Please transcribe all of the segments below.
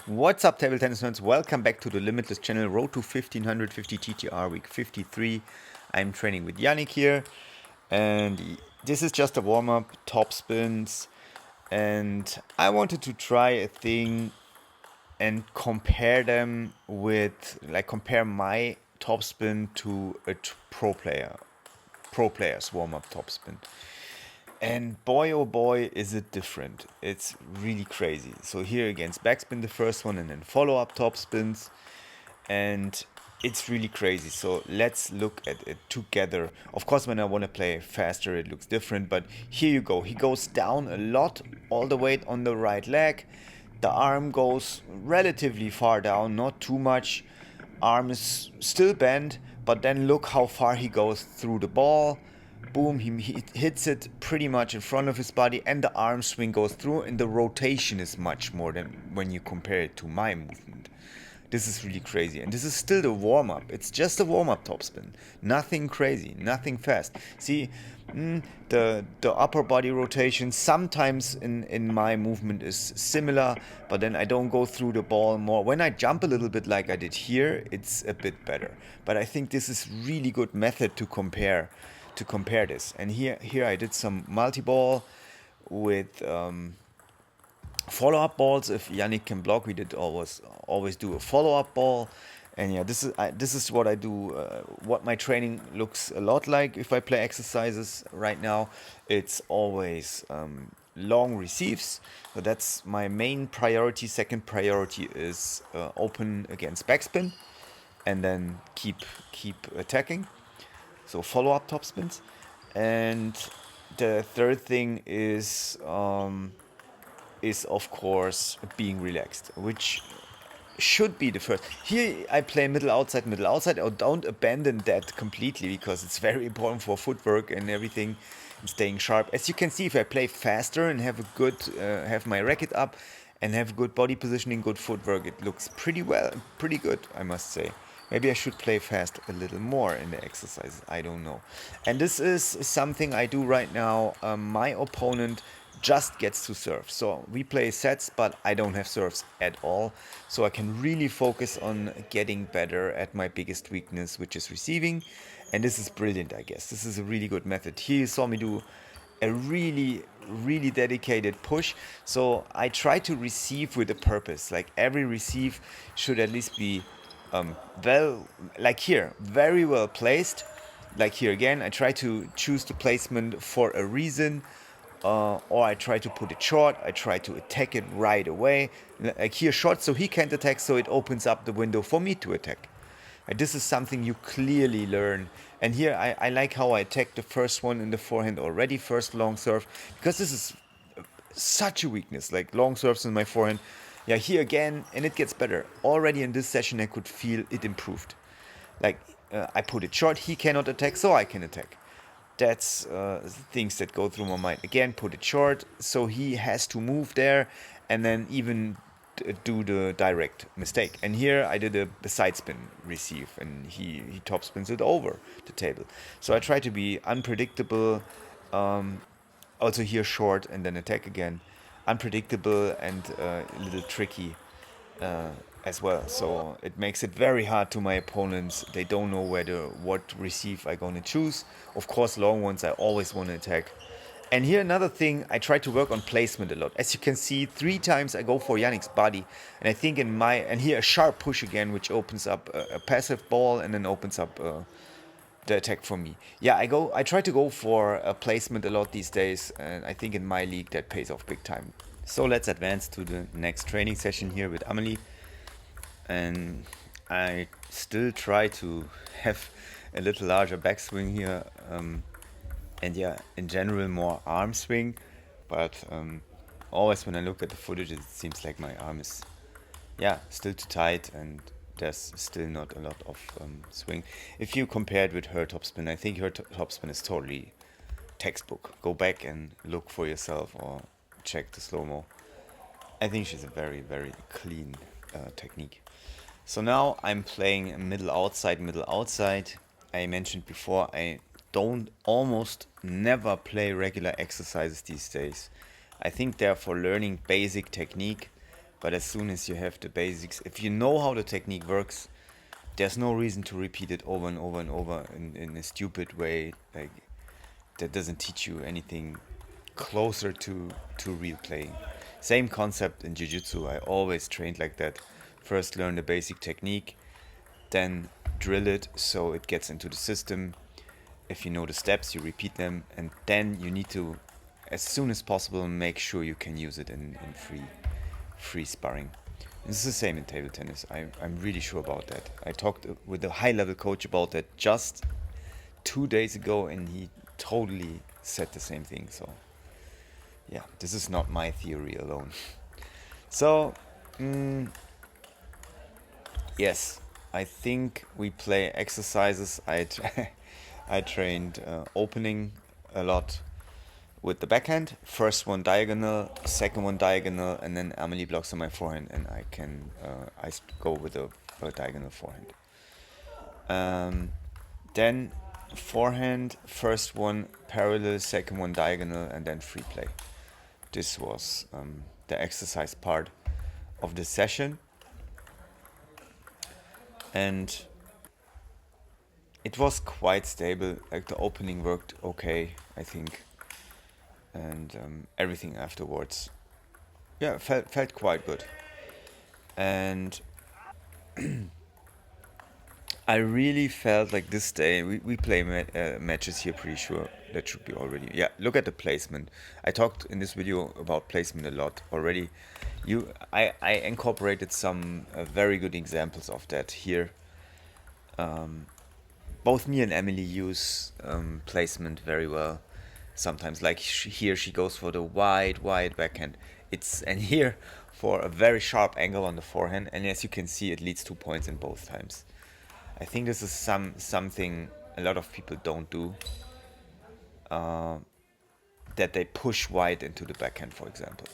What's up, table tennis nerds? Welcome back to the Limitless channel, Road to 1550 TTR week 53. I'm training with Yannick here, and this is just a warm-up, top spins, and I wanted to try a thing and compare them with, compare my top spin to a pro player's warm-up top spin. And boy, oh boy, is it different. It's really crazy. So here against backspin, the first one, and then follow-up top spins. And it's really crazy. So let's look at it together. Of course, when I want to play faster, it looks different. But here you go. He goes down a lot, all the weight on the right leg. The arm goes relatively far down, not too much. Arm is still bent, but then look how far he goes through the ball. Boom, he hits it pretty much in front of his body, and the arm swing goes through, and the rotation is much more than when you compare it to my movement. This is really crazy, and this is still the warm-up. It's just a warm-up topspin. Nothing crazy, nothing fast. See, the upper body rotation sometimes in my movement is similar, but then I don't go through the ball more. When I jump a little bit like I did here, it's a bit better. But I think this is really good method to compare this. And here I did some multi-ball with follow-up balls. If Yannick can block, we did always do a follow-up ball. And yeah, this is what I do. What my training looks a lot like if I play exercises right now. It's always long receives. So that's my main priority. Second priority is open against backspin, and then keep attacking. So follow-up top spins. And the third thing is of course being relaxed, which should be the first. Here I play middle outside. I don't abandon that completely because it's very important for footwork and everything, and staying sharp. As you can see, if I play faster and have a good have my racket up and have good body positioning, good footwork, it looks pretty good, I must say. Maybe I should play fast a little more in the exercises. I don't know. And this is something I do right now. My opponent just gets to serve. So we play sets, but I don't have serves at all. So I can really focus on getting better at my biggest weakness, which is receiving. And this is brilliant, I guess. This is a really good method. Here you saw me do a really dedicated push. So I try to receive with a purpose. Like every receive should at least be like here, very well placed. Like here again, I try to choose the placement for a reason, or I try to put it short. I try to attack it right away. Like here, short, so he can't attack, so it opens up the window for me to attack. And this is something you clearly learn. And here I like how I attack the first one in the forehand already, first long serve, because this is such a weakness, like long serves in my forehand. Yeah, here again, and it gets better. Already in this session, I could feel it improved. Like, I put it short, he cannot attack, so I can attack. That's things that go through my mind. Again, put it short, so he has to move there, and then even do the direct mistake. And here I did a side spin receive, and he top spins it over the table. So I try to be unpredictable. Also here short, and then attack again. Unpredictable and a little tricky as well. So it makes it very hard to my opponents. They don't know what receive I'm gonna choose. Of course, long ones I always want to attack. And here another thing, I try to work on placement a lot. As you can see, 3 times I go for Yannick's body, and I think and here a sharp push again, which opens up a passive ball and then opens up the attack for me. Yeah, I try to go for a placement a lot these days, and I think in my league that pays off big time. So let's advance to the next training session here with Amelie. And I still try to have a little larger backswing here, and yeah, in general more arm swing, but always when I look at the footage it seems like my arm is still too tight, and there's still not a lot of swing. If you compare it with her topspin, I think her topspin is totally textbook. Go back and look for yourself or check the slow-mo. I think she's a very clean technique. So now I'm playing middle outside. I mentioned before I don't almost never play regular exercises these days. I think they're for learning basic technique, But as soon as you have the basics, if you know how the technique works, there's no reason to repeat it over and over and over in a stupid way, like that doesn't teach you anything closer to real playing. Same concept in jiu-jitsu. I always trained like that. First learn the basic technique, then drill it so it gets into the system. If you know the steps, you repeat them, and then you need to, as soon as possible, make sure you can use it in free sparring. This is the same in table tennis. I'm really sure about that. I talked with a high-level coach about that just 2 days ago, and he totally said the same thing. So, yeah, this is not my theory alone. So, yes, I think we play exercises. I trained opening a lot with the backhand. First one diagonal, second one diagonal, and then Amelie blocks on my forehand, and I go with a diagonal forehand. Then forehand, first one parallel, second one diagonal, and then free play. This was the exercise part of the session, and it was quite stable. Like the opening worked okay, I think, and everything afterwards, yeah, felt quite good. And I really felt like this day we play matches here. Pretty sure that should be already. Yeah, look at the placement. I talked in this video about placement a lot already. I incorporated some very good examples of that here. Both me and Emily use placement very well. Sometimes, like here, she goes for the wide backhand. And here for a very sharp angle on the forehand. And as you can see, it leads to points in both times. I think this is something a lot of people don't do. That they push wide into the backhand, for example.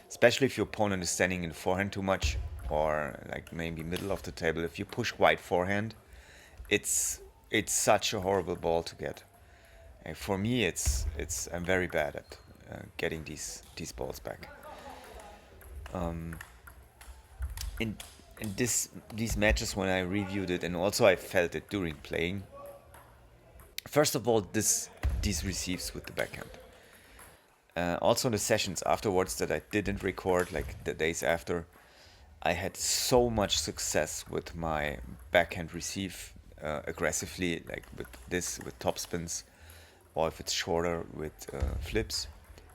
Especially if your opponent is standing in the forehand too much, or like maybe middle of the table. If you push wide forehand, it's such a horrible ball to get. And for me, I'm very bad at getting these balls back. In these matches, when I reviewed it, and also I felt it during playing. First of all, these receives with the backhand. Also the sessions afterwards that I didn't record, like the days after, I had so much success with my backhand receive aggressively, like with top spins, or if it's shorter with flips.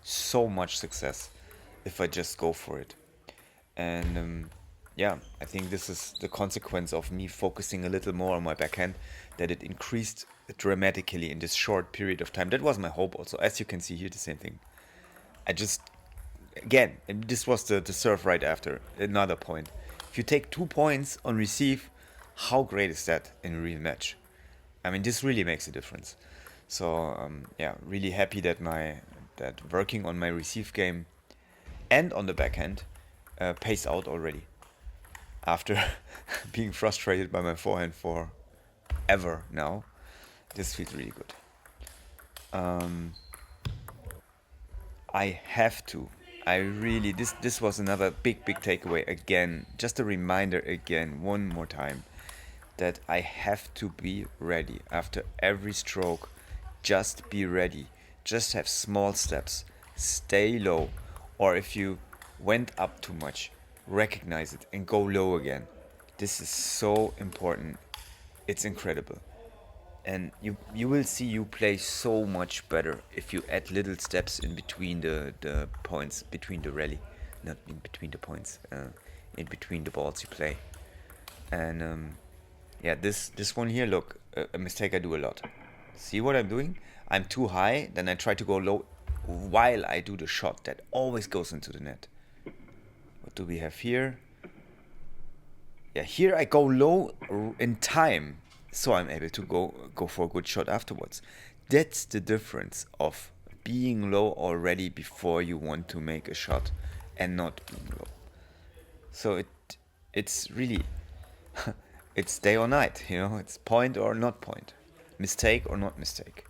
So much success if I just go for it. And yeah, I think this is the consequence of me focusing a little more on my backhand, that it increased dramatically in this short period of time. That was my hope also. As you can see here, the same thing. I just, again, and this was the serve right after, another point. If you take 2 points on receive, how great is that in a real match? I mean, this really makes a difference. So yeah, really happy that that working on my receive game and on the backhand pays out already. After being frustrated by my forehand for ever now, this feels really good. I have to. This was another big takeaway again. Just a reminder again, one more time, that I have to be ready after every stroke. Just be ready. Just have small steps. Stay low. Or if you went up too much, recognize it and go low again. This is so important. It's incredible. And you will see you play so much better if you add little steps in between the points, between the rally, not in between the points, in between the balls you play. And yeah, this one here, look, a mistake I do a lot. See what I'm doing? I'm too high, then I try to go low while I do the shot. That always goes into the net. What do we have here? Yeah, here I go low in time, so I'm able to go for a good shot afterwards. That's the difference of being low already before you want to make a shot and not being low. So it's really it's day or night, you know, it's point or not point, mistake or not mistake.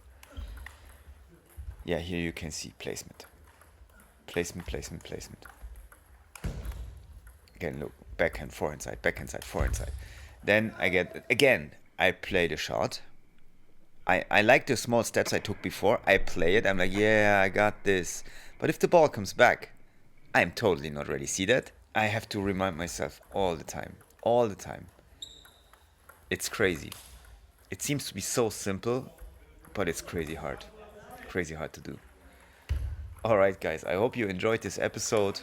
Yeah, here you can see placement. Again, look, backhand, forehand side, backhand side, forehand side. Then I get, again, I play the shot. I like the small steps I took before. I play it. I'm like, yeah, I got this. But if the ball comes back, I'm totally not ready. See that? I have to remind myself all the time. All the time. It's crazy. It seems to be so simple, but it's crazy hard. Crazy hard to do. Alright, guys, I hope you enjoyed this episode.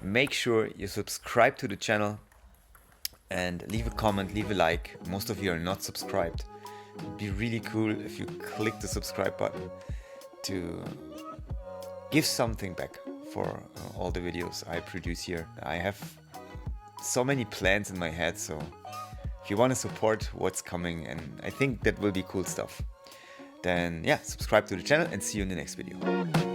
Make sure you subscribe to the channel and leave a comment, leave a like. Most of you are not subscribed. It'd be really cool if you click the subscribe button to give something back for all the videos I produce here. I have so many plans in my head, so if you want to support what's coming, and I think that will be cool stuff, then yeah, subscribe to the channel and see you in the next video.